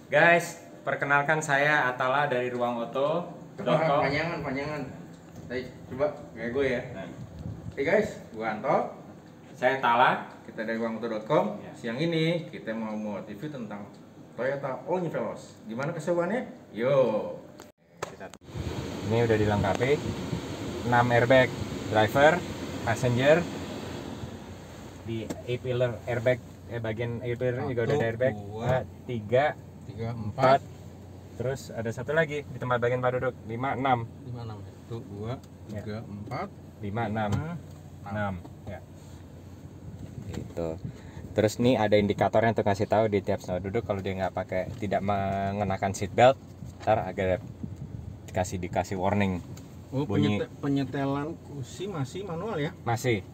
Guys, perkenalkan saya Atala dari ruangoto.com. Panjangan. Coba kayak gue ya. Hey guys, gue Anto. Saya Tala. Kita dari ruangoto.com. Ya. Siang ini kita mau review tentang Toyota All New Veloz. Gimana keseruannya? Yo. Ini udah dilengkapi 6 airbag driver, passenger, di A-pillar airbag, bagian A-pillar juga udah ada airbag. 3, 4, terus ada satu lagi di tempat bagian pada duduk 5, 6. 1, 2, 3, 4, 5, 6 ya. Gitu. Terus nih ada indikatornya untuk kasih tahu di tiap tempat duduk kalau dia nggak pakai, tidak mengenakan seat belt, ntar agak dikasih warning. Oh, bunyi. penyetelan kursi masih manual ya? Masih.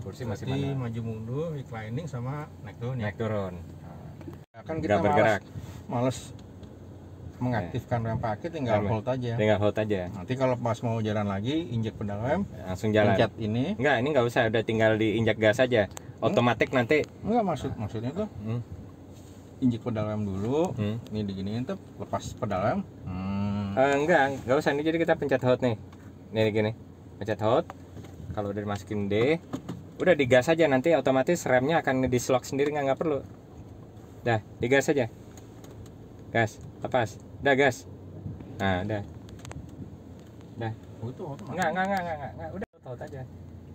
Kursi masih Berarti manual. maju mundur, reclining sama naik turun ya? Naik turun. Kan Udah kita bergerak. males mengaktifkan rem parkir, tinggal Rem. hold aja. Tinggal hold aja. Nanti kalau pas mau jalan lagi, injek pedal rem, Langsung jalan. pencet ini. Enggak, ini nggak usah, udah tinggal diinjak gas aja. Otomatis nanti. Enggak, maksudnya tuh injek pedal rem dulu. Ini diginiin tuh, lepas pedal rem. Enggak usah, ini jadi kita pencet hold nih. Nih gini. Pencet hold. Kalau udah dimasukin D, udah digas aja, nanti otomatis remnya akan dislok sendiri, nggak perlu. Dah, digas aja. Gas, lepas. Udah gas. Nah, udah. Dah. Oh, itu otomatis. Enggak. Udah hold aja.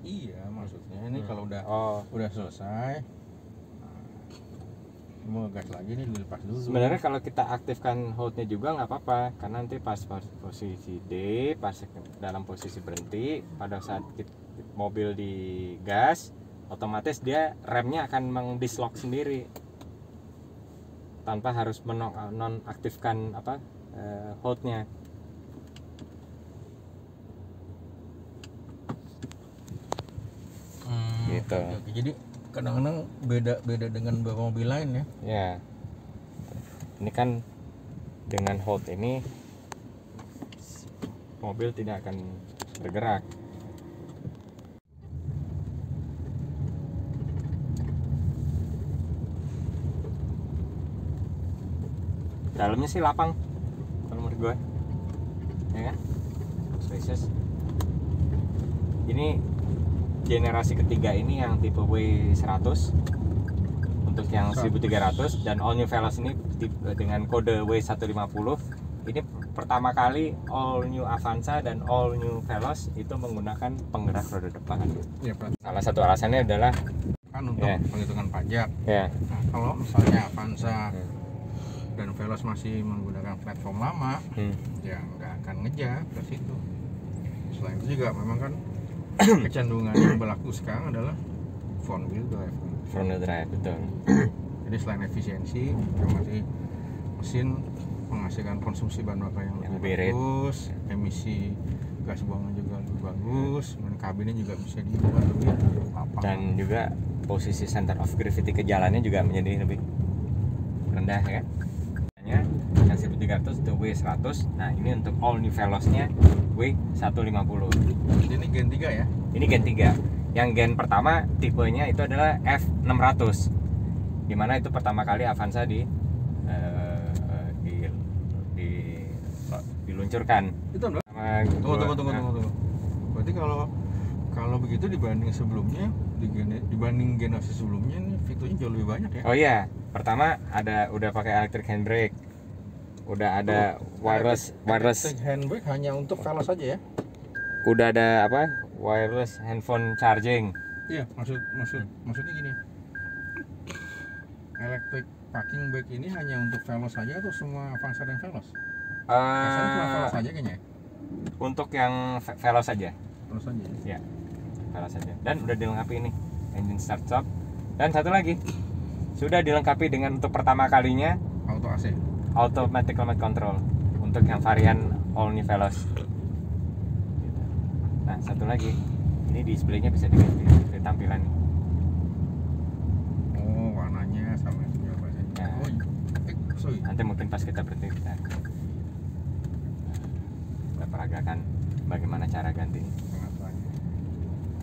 Iya, maksudnya ini kalau udah selesai, mau gas lagi nih, dilepas dulu. Sebenarnya kalau kita aktifkan holdnya juga nggak apa-apa, karena nanti pas posisi D, pas dalam posisi berhenti, pada saat mobil digas, otomatis dia remnya akan mengdislok sendiri tanpa harus menonaktifkan holdnya. Gitu. Oke. Jadi kadang-kadang beda dengan beberapa mobil lain ya. Ya, ini kan dengan hold ini mobil tidak akan bergerak. Dalamnya sih lapang kalau menurut gue, ya kan, spacious. Ini generasi ketiga ini yang tipe W100 untuk yang 1300, dan All New Veloz ini dengan kode W150. Ini pertama kali All New Avanza dan All New Veloz itu menggunakan penggerak roda depan. Iya, Pak. Salah satu alasannya adalah Kan untuk penghitungan pajak. ya. Nah, kalau misalnya Avanza dan Veloz masih menggunakan platform lama, ya nggak akan ngejar ke situ. Selain itu juga memang kan kecenderungan yang berlaku sekarang adalah front wheel drive. Front wheel drive, betul. Jadi selain efisiensi, yang masih mesin menghasilkan konsumsi bahan bakar yang lebih bagus, emisi gas buangan juga lebih bagus, dan kabinnya juga bisa dibuat lebih lapang. Dan juga posisi center of gravity ke jalannya juga menjadi lebih rendah, ya kan? Yang 1300 itu W100. Nah, ini untuk All New Veloz-nya W150. Ini Gen 3 ya? Ini Gen 3. Yang Gen pertama tipenya itu adalah F600. Dimana itu pertama kali Avanza diluncurkan. Itu enggak? Tunggu. Berarti kalau begitu dibanding sebelumnya, dibanding generasi sebelumnya, ini fiturnya jauh lebih banyak ya? Oh iya, pertama udah pakai electric handbrake. Udah ada wireless electric handbrake hanya untuk Veloz saja ya? Udah ada wireless handphone charging. Iya, maksudnya gini. Electric parking brake ini hanya untuk Veloz saja atau semua Avanza dan Veloz? Biasanya cuma Veloz saja kayaknya. Untuk yang Veloz saja. Veloz saja. Ya, Veloz saja. Dan udah dilengkapi ini engine start stop. Dan satu lagi, sudah dilengkapi dengan untuk pertama kalinya Auto AC. Automatic Climate Control untuk yang varian All New Veloz. Nah, satu lagi, ini displaynya bisa diganti dari tampilan. Oh, warnanya sama juga bahasanya. Nah, sorry. nanti mungkin pas kita berhenti kita peragakan bagaimana cara ganti. Pengaturnya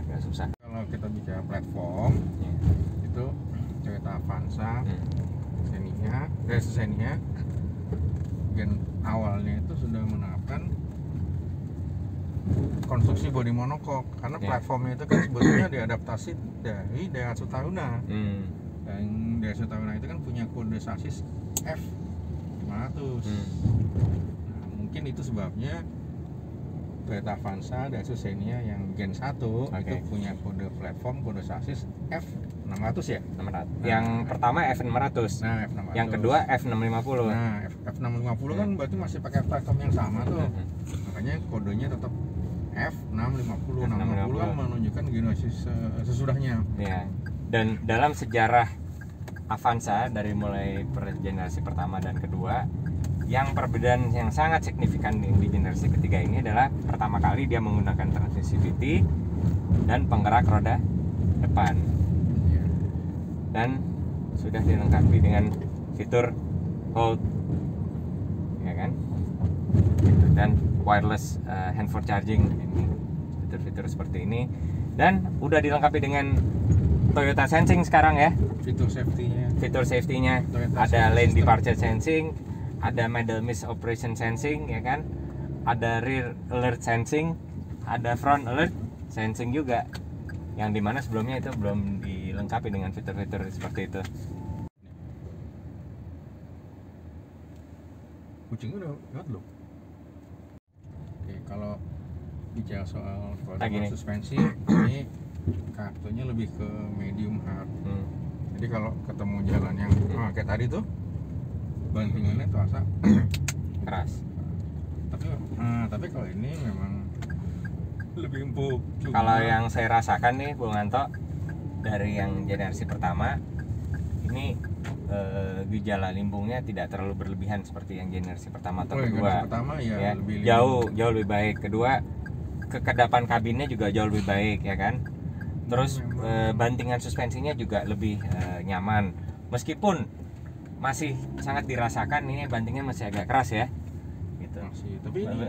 Agak susah. Kalau kita bicara platform, Ya. itu Toyota Avanza, Xenia, Xenia gen awalnya itu sudah menerapkan konstruksi bodi monokok karena platformnya itu kan sebetulnya diadaptasi dari Daihatsu Taruna. Dan Daihatsu Taruna itu kan punya kode sasis F500. Nah, mungkin itu sebabnya Toyota Avanza, Daihatsu Xenia yang Gen 1 itu punya kode platform, kode sasis F600 ya? 600. Nah, yang pertama F600. Nah, F600. Yang kedua F650. Nah, F650 kan berarti masih pakai platform yang sama tuh. Makanya kodenya tetap F650. F650 kan menunjukkan generasi sesudahnya. Ya. Dan dalam sejarah Avanza dari mulai generasi pertama dan kedua, yang perbedaan yang sangat signifikan di generasi ketiga ini adalah pertama kali dia menggunakan transmisi VT dan penggerak roda depan. Dan sudah dilengkapi dengan fitur hold, ya kan? Dan wireless handphone charging, ini fitur-fitur seperti ini. Dan udah dilengkapi dengan Toyota Sensing sekarang ya. Fitur safety-nya ada lane departure sensing, ada middle miss operation sensing, ya kan? Ada rear alert sensing, ada front alert sensing juga. Yang dimana sebelumnya itu belum dilengkapi dengan fitur-fitur seperti itu. Kucingnya udah lewat belum? Oke, kalau bicara soal suspensi, ini kartunya lebih ke medium hard. Jadi kalau ketemu jalan yang kayak tadi tuh, bantingannya terasa keras. Tapi kalau ini memang lebih empuk. Kalau yang saya rasakan nih, Bung Anto, dari yang generasi pertama ini gejala limbungnya tidak terlalu berlebihan seperti yang generasi pertama atau kedua. Pertama ya, lebih jauh lebih baik. Kedua, kekedapan kabinnya juga jauh lebih baik, ya kan? Terus bantingan suspensinya juga lebih nyaman. Meskipun masih sangat dirasakan ini bantingnya masih agak keras ya. Gitu. Tapi ini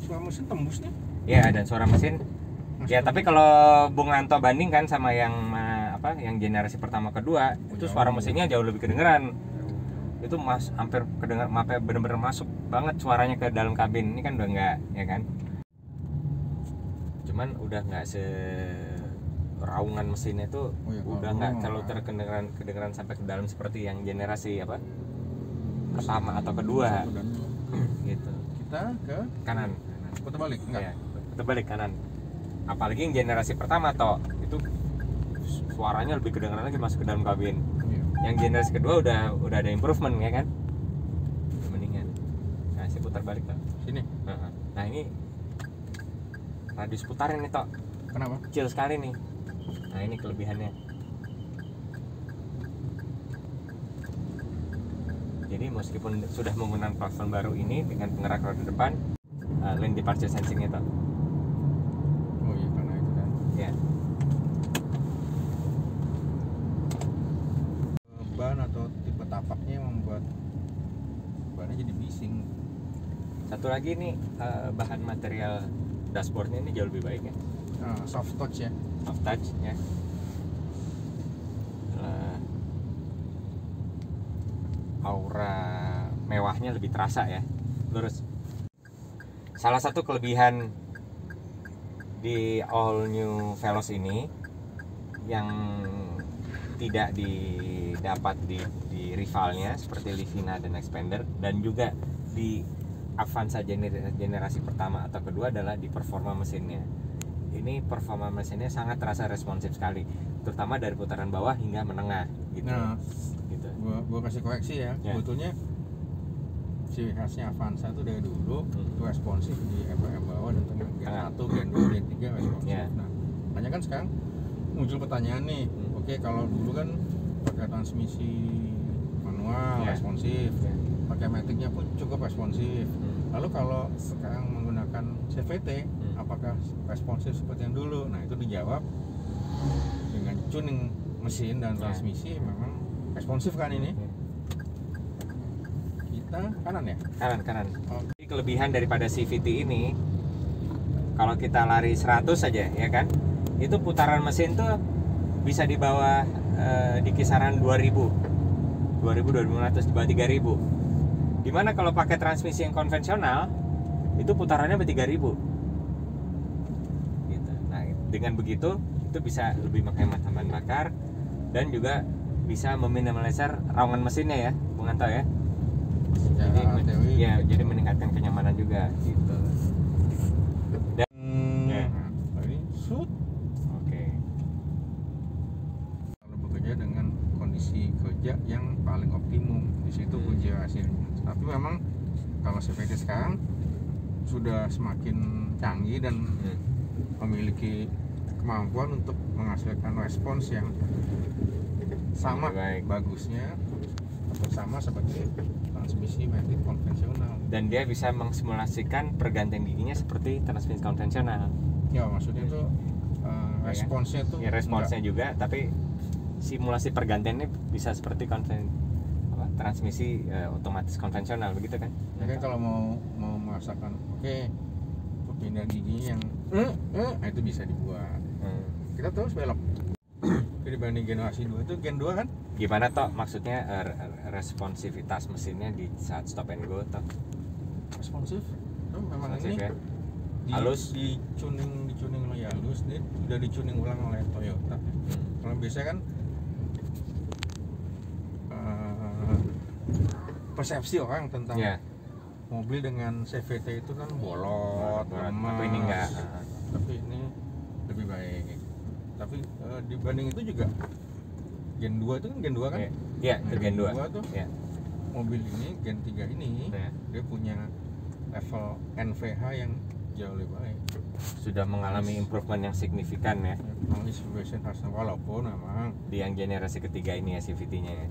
suara mesin tembusnya. Ya, dan suara mesin. Ya, tapi kalau Bung Anto bandingkan sama yang yang generasi pertama kedua, itu suara mesinnya jauh lebih kedengeran. Itu hampir kedengar, bener-bener masuk banget suaranya ke dalam kabin. Ini kan udah enggak, ya kan? Cuman udah nggak raungan mesinnya itu udah nggak terlalu kedengeran sampai ke dalam seperti yang generasi pertama atau kedua. Gitu. Kita ke kanan. Putar balik enggak? Ya, putar balik kanan. Apalagi yang generasi pertama itu suaranya lebih kedengeran lagi masuk ke dalam kabin. Yang generasi kedua udah ada improvement, ya kan? Mendingan. Nah, saya putar balik kan. Sini. Nah, ini radius putarnya nih, Tok. Kenapa? Kecil sekali nih. Nah, ini kelebihannya. Jadi meskipun sudah menggunakan platform baru ini dengan penggerak roda depan, lane departure sensing itu. Oh iya, karena itu kan. Ya. Ban atau tipe tapaknya yang membuat bannya jadi bising. Satu lagi nih, bahan material dashboardnya ini jauh lebih baik ya. Soft touch ya. Soft touch ya. Aura mewahnya lebih terasa ya. Lurus. Salah satu kelebihan di all new Veloz ini yang tidak didapat di rivalnya seperti Livina dan Xpander, dan juga di Avanza generasi pertama atau kedua adalah di performa mesinnya. Ini performa mesinnya sangat terasa responsif sekali, terutama dari putaran bawah hingga menengah gitu. Nah, gitu. Gua kasih koreksi ya. Sebetulnya ciri khasnya Avanza itu dari dulu itu responsif di RPM bawah dan tengah. Gen 1, Gen 2, Gen 3 responsif. Nah, makanya kan sekarang muncul pertanyaan nih. Oke, kalau dulu kan pakai transmisi manual responsif, pakai maticnya pun cukup responsif. Lalu kalau sekarang menggunakan CVT, apakah responsif seperti yang dulu? Nah, itu dijawab dengan tuning mesin dan transmisi memang responsif kan ini. Kita kanan ya? Kanan. Jadi kelebihan daripada CVT ini, kalau kita lari 100 saja ya kan, itu putaran mesin tuh bisa di bawah di kisaran 2000 2.500 di bawah 3.000. Dimana kalau pakai transmisi yang konvensional itu putarannya 3.000 gitu. Nah dengan begitu itu bisa lebih menghemat bahan bakar dan juga bisa meminimalisir raungan mesinnya ya Bung Anto ya. Jadi meningkatkan kenyamanan juga gitu. Dan ini shoot. Oke. Kalau bekerja dengan kondisi kerja yang paling optimum, di situ uji hasilnya. Tapi memang kalau CVT sekarang sudah semakin canggih dan memiliki kemampuan untuk menghasilkan respons yang sama bagusnya atau sama seperti transmisi matic konvensional. Dan dia bisa mengsimulasikan pergantian giginya seperti transmisi konvensional. Ya maksudnya itu responsnya tuh. Ya responsnya juga, tapi simulasi pergantiannya bisa seperti transmisi otomatis konvensional begitu kan? Ya kan kalau mau merasakan perpindahan giginya yang nah itu bisa dibuat. Kita terus belok. Dibanding generasi 2 itu Gen 2 kan? Gimana toh maksudnya responsivitas mesinnya di saat stop and go toh? Responsif? Memang responsif, ini ya? Halus? dicuning oleh halus, dia sudah dicuning ulang oleh Toyota. Kalau biasa kan persepsi orang tentang mobil dengan CVT itu kan bolot, lemas. Tapi ini enggak. Tapi ini lebih baik. Tapi dibanding itu juga Gen 2 itu kan Gen 2 kan? Iya, itu Gen 2 tuh mobil ini Gen 3 ini dia punya level NVH yang jauh lebih baik. Sudah mengalami improvement yang signifikan ya. Walaupun memang di yang generasi ketiga ini ya CVT-nya ya.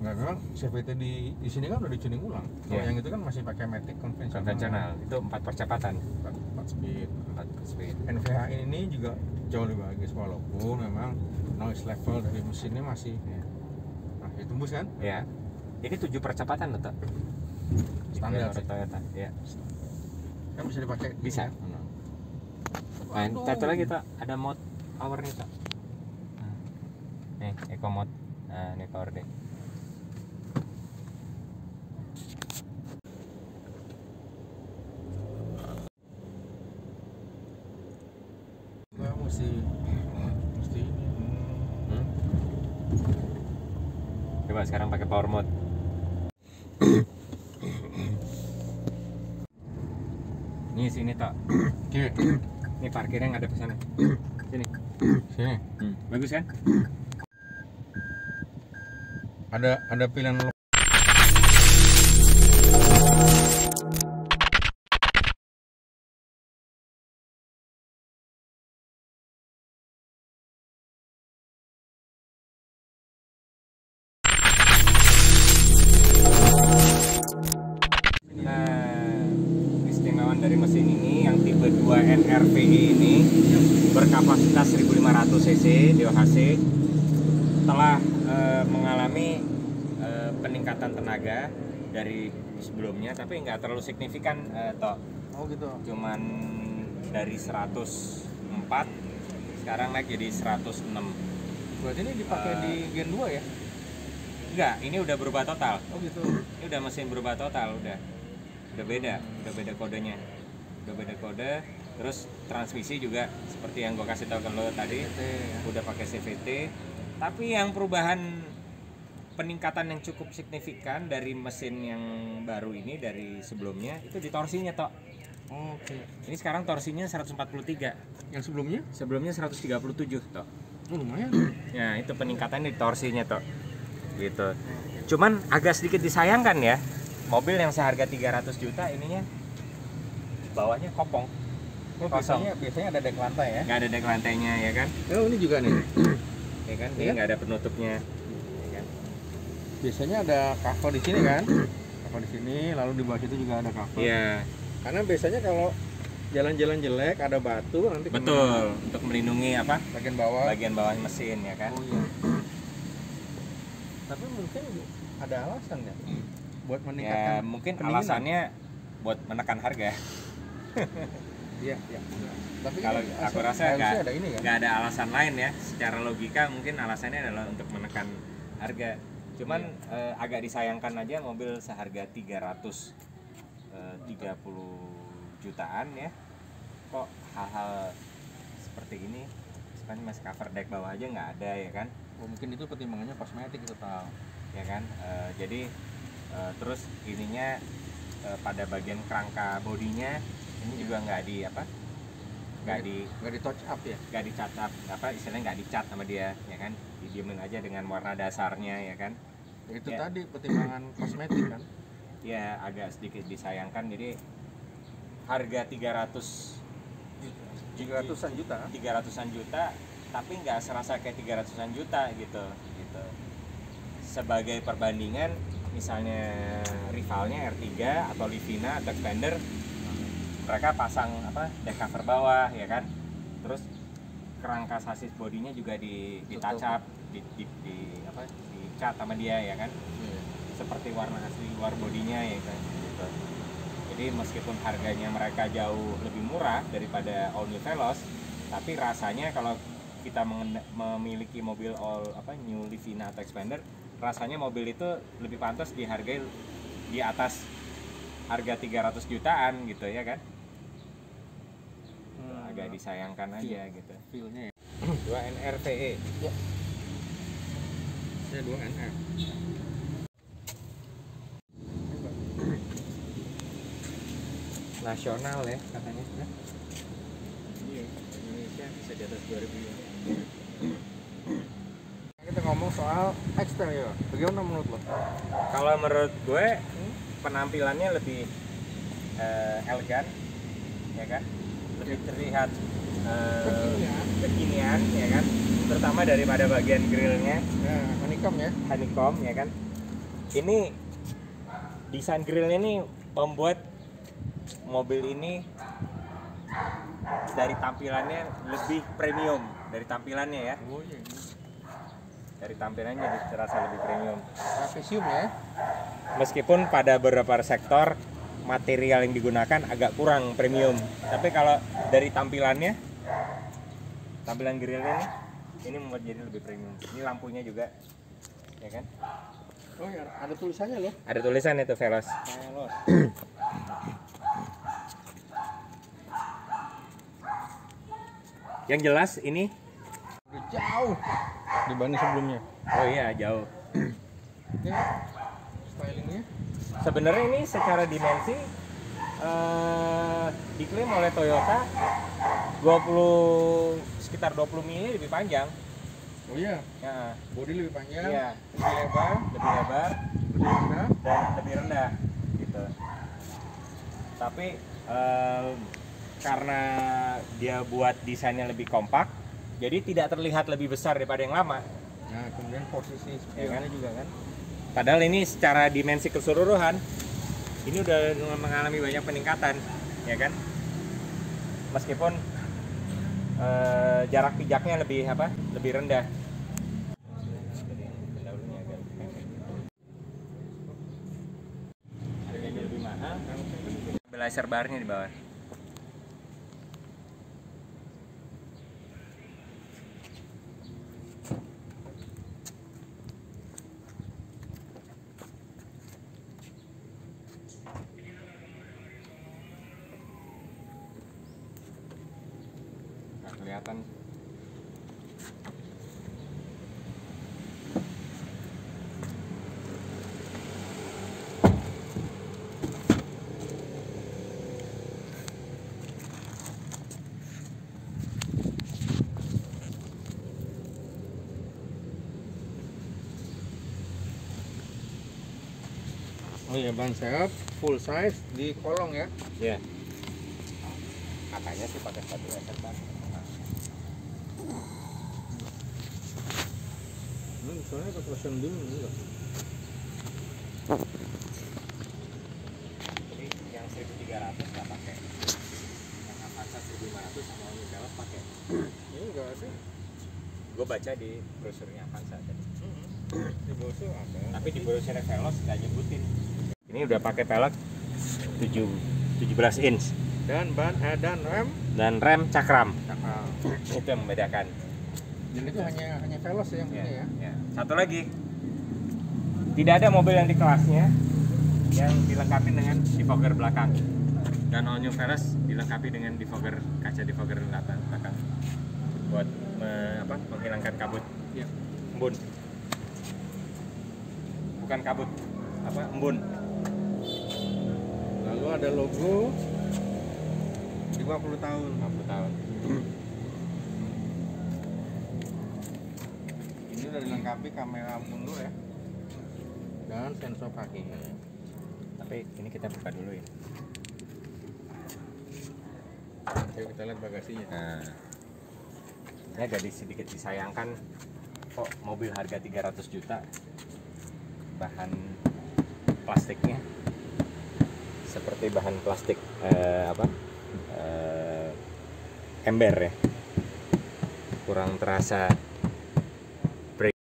Enggak, memang CVT di sini kan udah dicuning ulang. Kalau yang itu kan masih pakai matic konvensional. Itu 4 percepatan, 4 speed. NVH ini juga jauh lebih bagus walaupun memang noise level dari mesinnya masih masih tembus kan? Ya. Ini 7 percepatan loh, standar Toyota. Ya. Kan bisa dipakai. Bisa. Nah, satu lagi Tok, ada mode power nih Tok. Nih, eco mode. Nah, ini power deh. Mesti ini. Coba sekarang pakai power mode. Nih sini Tok. Ini parkirnya nggak ada ke sana. Sini. Bagus kan? Ada pilihan istimewaan dari mesin ini yang tipe 2 NRVE ini berkapasitas 1500 cc DOHC telah mengalami peningkatan tenaga dari sebelumnya, tapi nggak terlalu signifikan Tok. Oh gitu. Cuman dari 104 sekarang naik jadi 106. Berarti ini dipakai di Gen 2 ya? Enggak, ini udah berubah total. Oh gitu. Ini udah mesin berubah total, udah beda kodenya, udah beda kode. Terus transmisi juga seperti yang gue kasih tahu ke lo tadi, udah pakai CVT. Tapi yang perubahan peningkatan yang cukup signifikan dari mesin yang baru ini dari sebelumnya itu di torsinya Tok. Oke. Ini sekarang torsinya 143. Yang sebelumnya? Sebelumnya 137 Tok. Oh lumayan. Ya itu peningkatan di torsinya Tok. Gitu. Cuman agak sedikit disayangkan ya, mobil yang seharga 300 juta ininya bawahnya kopong. Biasanya ada dek lantai ya? Nggak ada dek lantainya ya kan? Oh ini juga nih. Ya kan? Ini nggak ada penutupnya. Ya kan? Biasanya ada cover di sini kan? Cover di sini, lalu di bawah situ juga ada cover. Iya. Karena biasanya kalau jalan-jalan jelek ada batu nanti. Betul. Untuk melindungi apa? Bagian bawah. Bagian bawah mesin ya kan? Oh iya. Tapi mungkin ada alasan ya buat meningkatkan. Ya mungkin alasannya buat menekan harga. Iya. Tapi kalau aku rasa nggak kan? ada alasan lain ya. Secara logika mungkin alasannya adalah untuk menekan harga. Cuman agak disayangkan aja mobil seharga 330 jutaan ya, kok hal-hal seperti ini sebenarnya masih cover deck bawah aja nggak ada ya kan. Oh, mungkin itu pertimbangannya kosmetik total Ya kan, jadi terus ininya pada bagian kerangka bodinya ini juga nggak di apa, nggak di touch up ya, nggak dicat up, apa istilahnya nggak dicat sama dia ya kan, didiemin aja dengan warna dasarnya ya kan. itu Ya. tadi pertimbangan kosmetik kan. Ya agak sedikit disayangkan, jadi harga 300-an juta 300-an juta tapi nggak serasa kayak 300-an juta gitu. Sebagai perbandingan misalnya rivalnya R3 atau Livina atau Xpander, mereka pasang apa deck cover bawah ya kan, terus kerangka sasis bodinya juga ditouch up, dicat sama dia ya kan, seperti warna asli luar bodinya ya kan gitu. Jadi meskipun harganya mereka jauh lebih murah daripada All New Veloz, tapi rasanya kalau kita memiliki mobil New Livina atau Xpander, rasanya mobil itu lebih pantas dihargai di atas harga 300 jutaan gitu ya kan. Agak disayangkan aja gitu. Feel-nya ya. 2NR VE. Ya. Saya 2NR. Nasional ya katanya. Iya, Indonesia bisa di atas 2000 ya. Kita ngomong soal eksterior, bagaimana menurut lo? Kalau menurut gue penampilannya lebih elegan ya kan, lebih terlihat kekinian ya kan, terutama daripada bagian grillnya. Nah, honeycomb ya kan. Ini desain grillnya nih membuat mobil ini dari tampilannya lebih premium dari tampilannya ya. Oh iya. Dari tampilannya terasa lebih premium. Trapesium ya. Meskipun pada beberapa sektor material yang digunakan agak kurang premium, tapi kalau dari tampilan grillnya nih, ini membuat jadi lebih premium. Ini lampunya juga, ya kan? Oh ya, ada tulisannya loh. Ada tulisan itu Veloz. Veloz. Yang jelas ini udah jauh dibanding sebelumnya. Oh iya jauh. Ya, stylingnya. Sebenarnya ini secara dimensi diklaim oleh Toyota sekitar 20 mili lebih panjang. Oh iya. Ya. Bodi lebih panjang, Iya. lebih lebar, Lebih lebar, lebih rendah. dan lebih rendah gitu. Tapi karena dia buat desainnya lebih kompak, jadi tidak terlihat lebih besar daripada yang lama. Nah, kemudian posisi Ya kan? spionnya juga kan. Padahal ini secara dimensi keseluruhan ini udah mengalami banyak peningkatan, ya kan? Meskipun jarak pijaknya lebih rendah. Harganya lebih mahal. Stabilizer barnya di bawah. Nggak kelihatan. Oh iya, ban serep full size di kolong ya. Ya. Katanya sih pakai stabilizer bar. Ini soalnya pakai motion beam enggak. Jadi yang 1300 nggak pakai. Yang Avanza 1500 sama All New Veloz pakai. Ini enggak ada. Gue baca di brosurnya Avanza tadi. Di brosur ada. Tapi di brosur Veloz nggak nyebutin. Ini udah pakai pelek 17 inch Dan rem dan rem cakram. cakram. Itu yang membedakan. Dan itu hanya Veloz yang punya ya. Satu lagi, Tidak ada mobil yang di kelasnya yang dilengkapi dengan defogger belakang. Dan all new Veloz dilengkapi dengan defogger, kaca defogger belakang buat menghilangkan kabut. Ya. Embun. Bukan kabut, embun. Lalu ada logo 50 tahun. 50 tahun. Ini udah dilengkapi kamera mundur ya. Dan sensor kaki. Tapi ini kita buka dulu ya. Yuk kita lihat bagasinya. Nah, ini agak sedikit disayangkan kok mobil harga 300 juta bahan plastiknya seperti bahan plastik ember ya, kurang terasa break.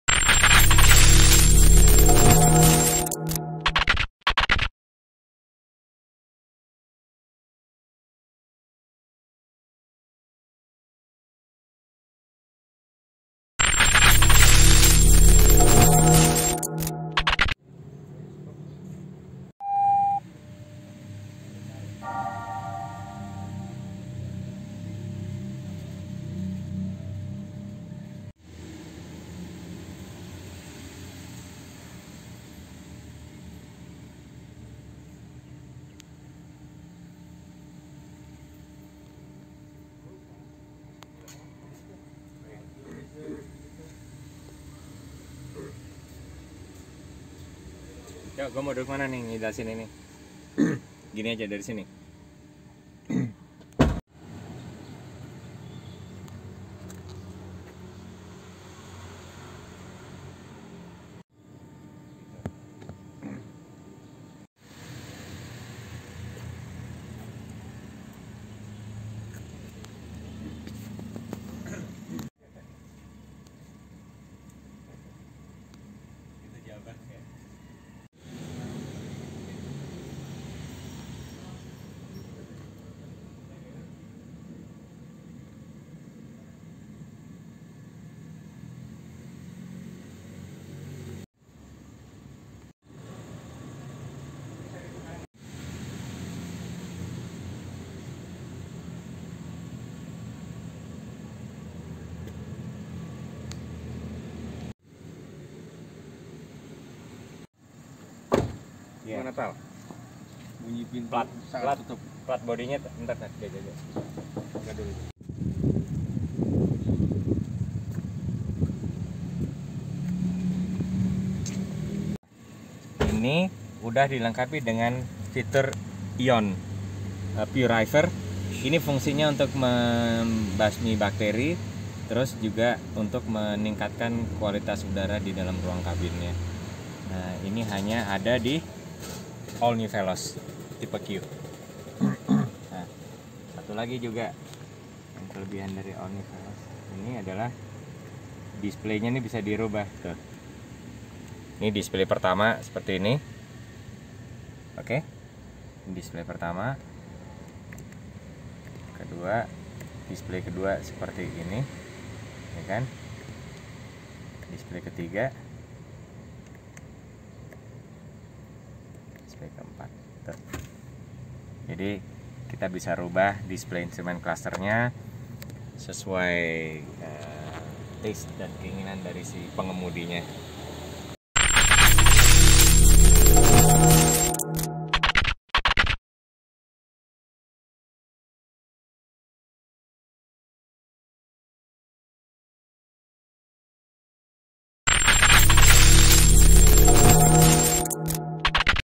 Ya, gue mau duduk mana nih ngejelasin ini? Gini aja dari sini. Gimana tal? Bunyi pintu Plat sangat tutup. plat bodinya ntar aja. Buka dulu. Ini udah dilengkapi dengan fitur ion purifier. Ini fungsinya untuk membasmi bakteri, terus juga untuk meningkatkan kualitas udara di dalam ruang kabinnya. Nah, ini hanya ada di all new Veloz tipe Q. Nah, satu lagi juga yang kelebihan dari all new Veloz ini adalah displaynya ini bisa dirubah tuh. Ini display pertama seperti ini. Oke. Ini display pertama. Kedua, display kedua seperti ini. Ya kan? Display ketiga. Display keempat. Tuh. Jadi kita bisa rubah display instrumen clusternya sesuai taste dan keinginan dari si pengemudinya.